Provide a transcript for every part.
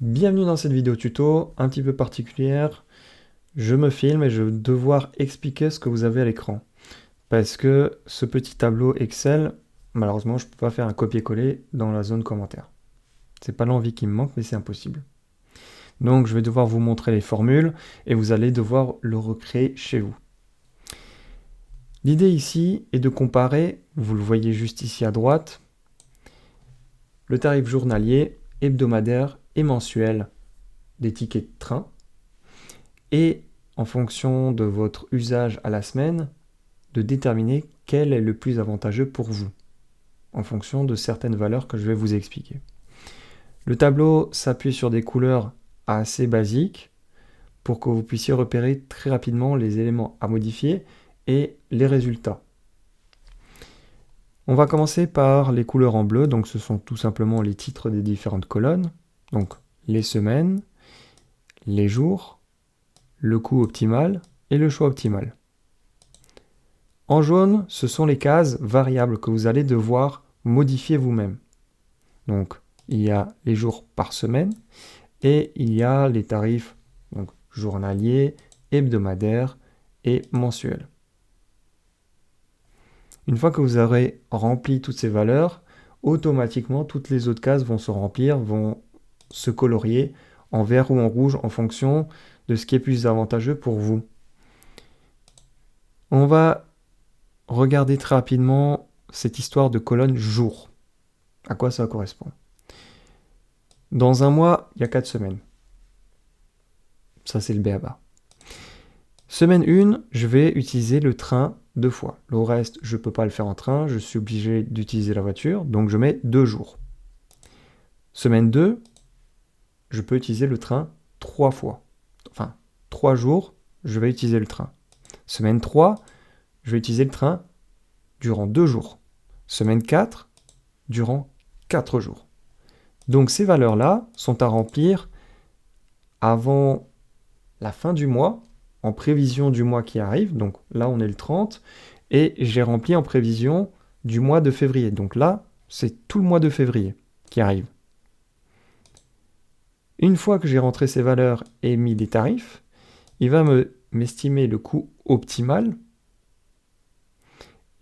Bienvenue dans cette vidéo tuto un petit peu particulière. Je me filme et je vais devoir expliquer ce que vous avez à l'écran. Parce que ce petit tableau Excel, malheureusement, je ne peux pas faire un copier-coller dans la zone commentaire. C'est pas l'envie qui me manque, mais c'est impossible. Donc je vais devoir vous montrer les formules et vous allez devoir le recréer chez vous. L'idée ici est de comparer, vous le voyez juste ici à droite, le tarif journalier, hebdomadaire et mensuel des tickets de train. Et en fonction de votre usage à la semaine, de déterminer quel est le plus avantageux pour vous, en fonction de certaines valeurs que je vais vous expliquer. Le tableau s'appuie sur des couleurs assez basiques pour que vous puissiez repérer très rapidement les éléments à modifier et les résultats. On va commencer par les couleurs en bleu, donc ce sont tout simplement les titres des différentes colonnes, donc les semaines, les jours, le coût optimal et le choix optimal. En jaune, ce sont les cases variables que vous allez devoir modifier vous-même. Donc, il y a les jours par semaine et il y a les tarifs donc, journaliers, hebdomadaires et mensuels. Une fois que vous aurez rempli toutes ces valeurs, automatiquement, toutes les autres cases vont se remplir, vont se colorier en vert ou en rouge en fonction de ce qui est plus avantageux pour vous. On va regarder très rapidement cette histoire de colonne jour. À quoi ça correspond? Dans un mois, il y a 4 semaines. Ça, c'est le b.a.-ba. Semaine 1, je vais utiliser le train 2 fois. Le reste, je ne peux pas le faire en train, je suis obligé d'utiliser la voiture, donc je mets 2 jours. Semaine 2, je peux utiliser le train 3 fois. Enfin, 3 jours, je vais utiliser le train. Semaine 3, je vais utiliser le train durant 2 jours. Semaine 4, durant 4 jours. Donc ces valeurs-là sont à remplir avant la fin du mois, en prévision du mois qui arrive. Donc là, on est le 30, et j'ai rempli en prévision du mois de février. Donc là, c'est tout le mois de février qui arrive. Une fois que j'ai rentré ces valeurs et mis des tarifs, il va m'estimer le coût optimal,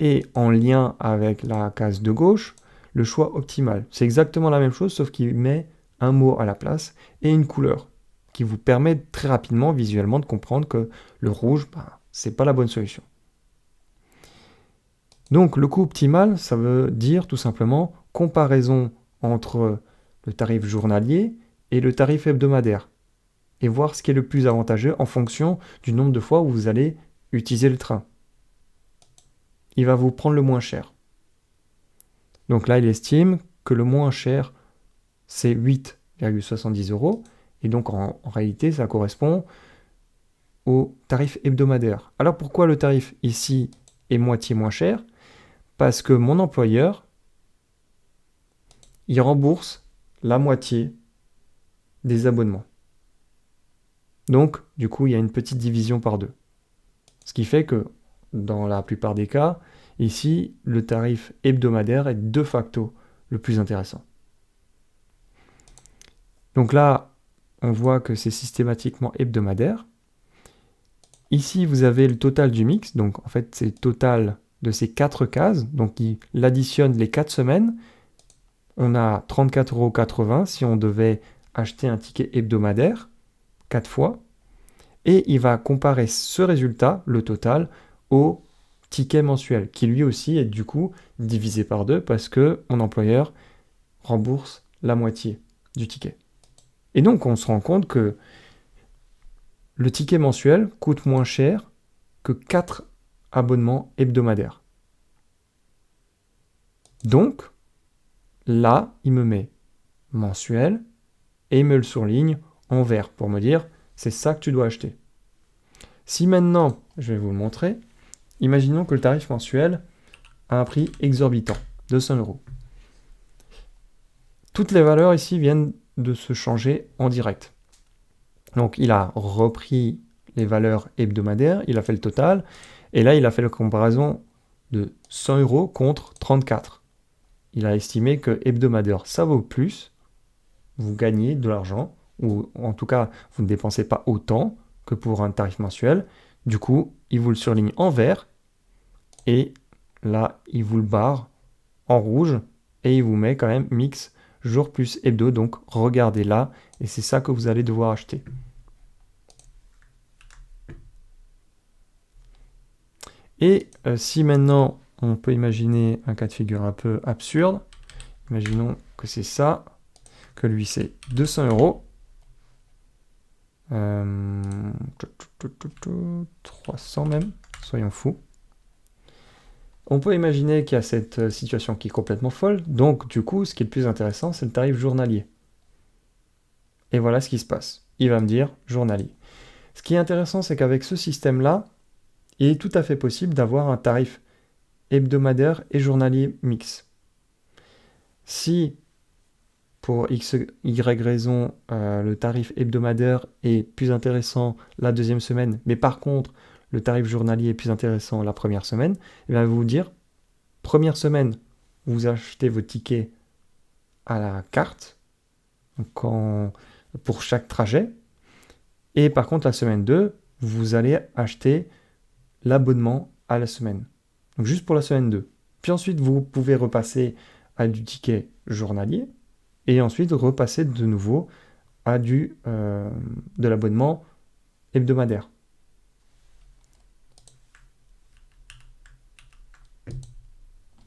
et en lien avec la case de gauche, le choix optimal. C'est exactement la même chose, sauf qu'il met un mot à la place et une couleur qui vous permet très rapidement, visuellement, de comprendre que le rouge, c'est pas la bonne solution. Donc le coût optimal, ça veut dire tout simplement comparaison entre le tarif journalier et le tarif hebdomadaire et voir ce qui est le plus avantageux en fonction du nombre de fois où vous allez utiliser le train. Il va vous prendre le moins cher. Donc là, il estime que le moins cher, c'est 8,70 €. Et donc, en réalité, ça correspond au tarif hebdomadaire. Alors, pourquoi le tarif ici est moitié moins cher? Parce que mon employeur, il rembourse la moitié des abonnements. Donc, du coup, il y a une petite division par deux. Ce qui fait que, dans la plupart des cas, ici, le tarif hebdomadaire est de facto le plus intéressant. Donc là, on voit que c'est systématiquement hebdomadaire. Ici, vous avez le total du mix. Donc, en fait, c'est le total de ces 4 cases. Donc, il additionne les 4 semaines. On a 34,80 € si on devait acheter un ticket hebdomadaire, 4 fois. Et il va comparer ce résultat, le total, au ticket mensuel, qui lui aussi est du coup divisé par 2 parce que mon employeur rembourse la moitié du ticket. Et donc, on se rend compte que le ticket mensuel coûte moins cher que 4 abonnements hebdomadaires. Donc, là, il me met mensuel et il me le surligne en vert pour me dire c'est ça que tu dois acheter. Si maintenant, je vais vous le montrer, imaginons que le tarif mensuel a un prix exorbitant, 200 €. Toutes les valeurs ici viennent de se changer en direct. Donc il a repris les valeurs hebdomadaires, il a fait le total, et là il a fait la comparaison de 100 € contre 34. Il a estimé que hebdomadaire ça vaut plus, vous gagnez de l'argent ou en tout cas, vous ne dépensez pas autant que pour un tarif mensuel. Du coup, il vous le surligne en vert, et là, il vous le barre en rouge, et il vous met quand même mix jour plus hebdo, donc regardez là, et c'est ça que vous allez devoir acheter. Et si maintenant, on peut imaginer un cas de figure un peu absurde, imaginons que c'est ça, que lui c'est 200 euros, 300 même, soyons fous. On peut imaginer qu'il y a cette situation qui est complètement folle, donc du coup, ce qui est le plus intéressant, c'est le tarif journalier. Et voilà ce qui se passe. Il va me dire journalier. Ce qui est intéressant, c'est qu'avec ce système-là, il est tout à fait possible d'avoir un tarif hebdomadaire et journalier mix. Si pour X, Y raison, le tarif hebdomadaire est plus intéressant la deuxième semaine, mais par contre, le tarif journalier est plus intéressant la première semaine, il va vous dire, première semaine, vous achetez vos tickets à la carte, pour chaque trajet, et par contre, la semaine 2, vous allez acheter l'abonnement à la semaine. Donc juste pour la semaine 2. Puis ensuite, vous pouvez repasser à du ticket journalier, et ensuite repasser de nouveau à de l'abonnement hebdomadaire.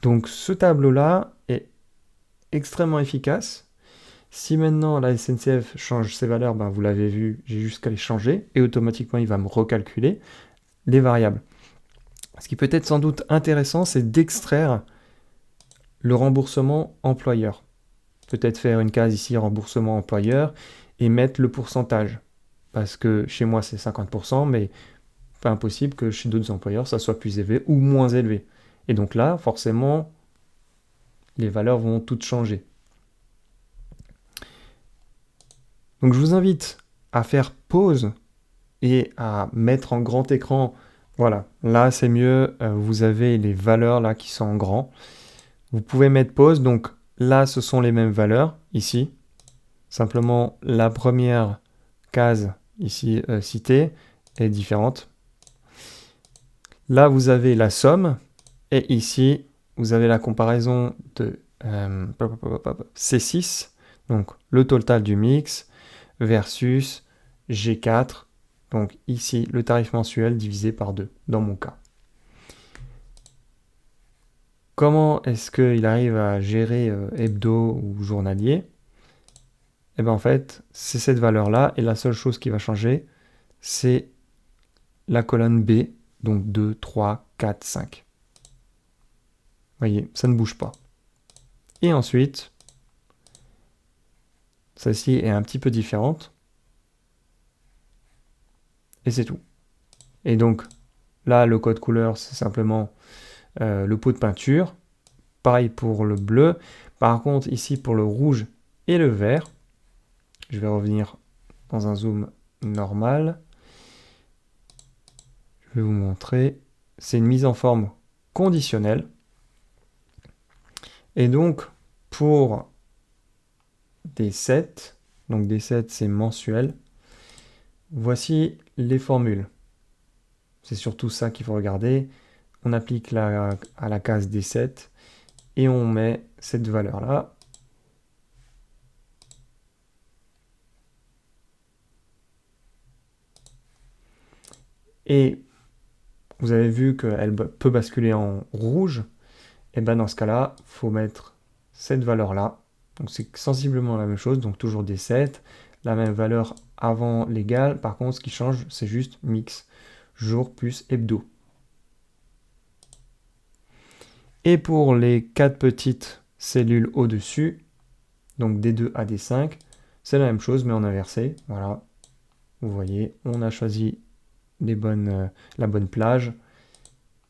Donc ce tableau-là est extrêmement efficace. Si maintenant la SNCF change ses valeurs, ben vous l'avez vu, j'ai juste qu'à les changer et automatiquement il va me recalculer les variables. Ce qui peut être sans doute intéressant, c'est d'extraire le remboursement employeur. Peut-être faire une case ici remboursement employeur et mettre le pourcentage. Parce que chez moi c'est 50%, mais pas impossible que chez d'autres employeurs ça soit plus élevé ou moins élevé. Et donc là, forcément, les valeurs vont toutes changer. Donc je vous invite à faire pause et à mettre en grand écran. Voilà, là c'est mieux, vous avez les valeurs là qui sont en grand. Vous pouvez mettre pause, donc là ce sont les mêmes valeurs ici. Simplement la première case ici citée est différente. Là vous avez la somme et ici vous avez la comparaison de C6, donc le total du mix versus G4, donc ici le tarif mensuel divisé par 2 dans mon cas. Comment est-ce qu'il arrive à gérer hebdo ou journalier? Et bien en fait, c'est cette valeur-là, et la seule chose qui va changer, c'est la colonne B, donc 2, 3, 4, 5. Vous voyez, ça ne bouge pas. Et ensuite, celle-ci est un petit peu différente. Et c'est tout. Et donc, là, le code couleur, c'est simplement le pot de peinture. Pareil pour le bleu. Par contre, ici, pour le rouge et le vert, je vais revenir dans un zoom normal. Je vais vous montrer. C'est une mise en forme conditionnelle. Et donc, pour D7, donc D7 c'est mensuel, voici les formules. C'est surtout ça qu'il faut regarder. On applique à la case D7 et on met cette valeur-là. Et vous avez vu qu'elle peut basculer en rouge. Et bien dans ce cas-là, il faut mettre cette valeur-là. Donc c'est sensiblement la même chose, donc toujours D7, la même valeur avant l'égal. Par contre, ce qui change, c'est juste mix, jour plus hebdo. Et pour les 4 petites cellules au-dessus, donc D2 à D5, c'est la même chose, mais en inversé. Voilà, vous voyez, on a choisi la bonne plage.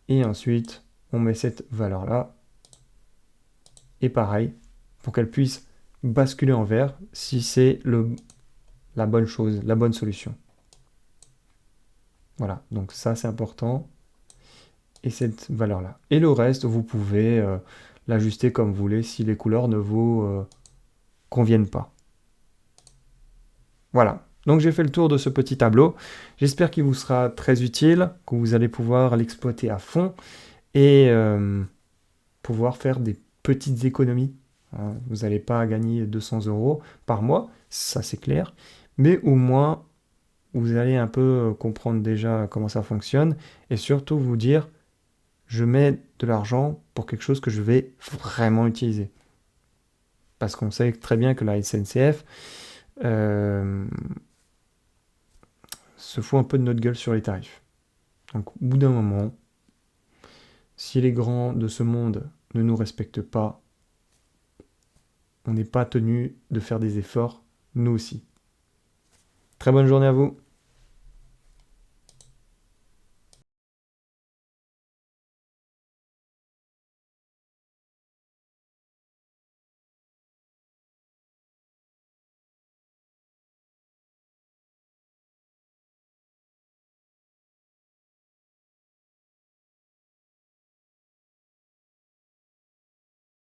Et ensuite, on met cette valeur-là. Et pareil, pour qu'elle puisse basculer en vert si c'est la bonne chose, la bonne solution. Voilà, donc ça c'est important. Et cette valeur-là. Et le reste, vous pouvez l'ajuster comme vous voulez si les couleurs ne vous conviennent pas. Voilà. Donc j'ai fait le tour de ce petit tableau. J'espère qu'il vous sera très utile, que vous allez pouvoir l'exploiter à fond et pouvoir faire des petites économies. Hein. Vous n'allez pas gagner 200 euros par mois, ça c'est clair, mais au moins vous allez un peu comprendre déjà comment ça fonctionne et surtout vous dire, je mets de l'argent pour quelque chose que je vais vraiment utiliser. Parce qu'on sait très bien que la SNCF se fout un peu de notre gueule sur les tarifs. Donc au bout d'un moment, si les grands de ce monde ne nous respectent pas, on n'est pas tenu de faire des efforts, nous aussi. Très bonne journée à vous.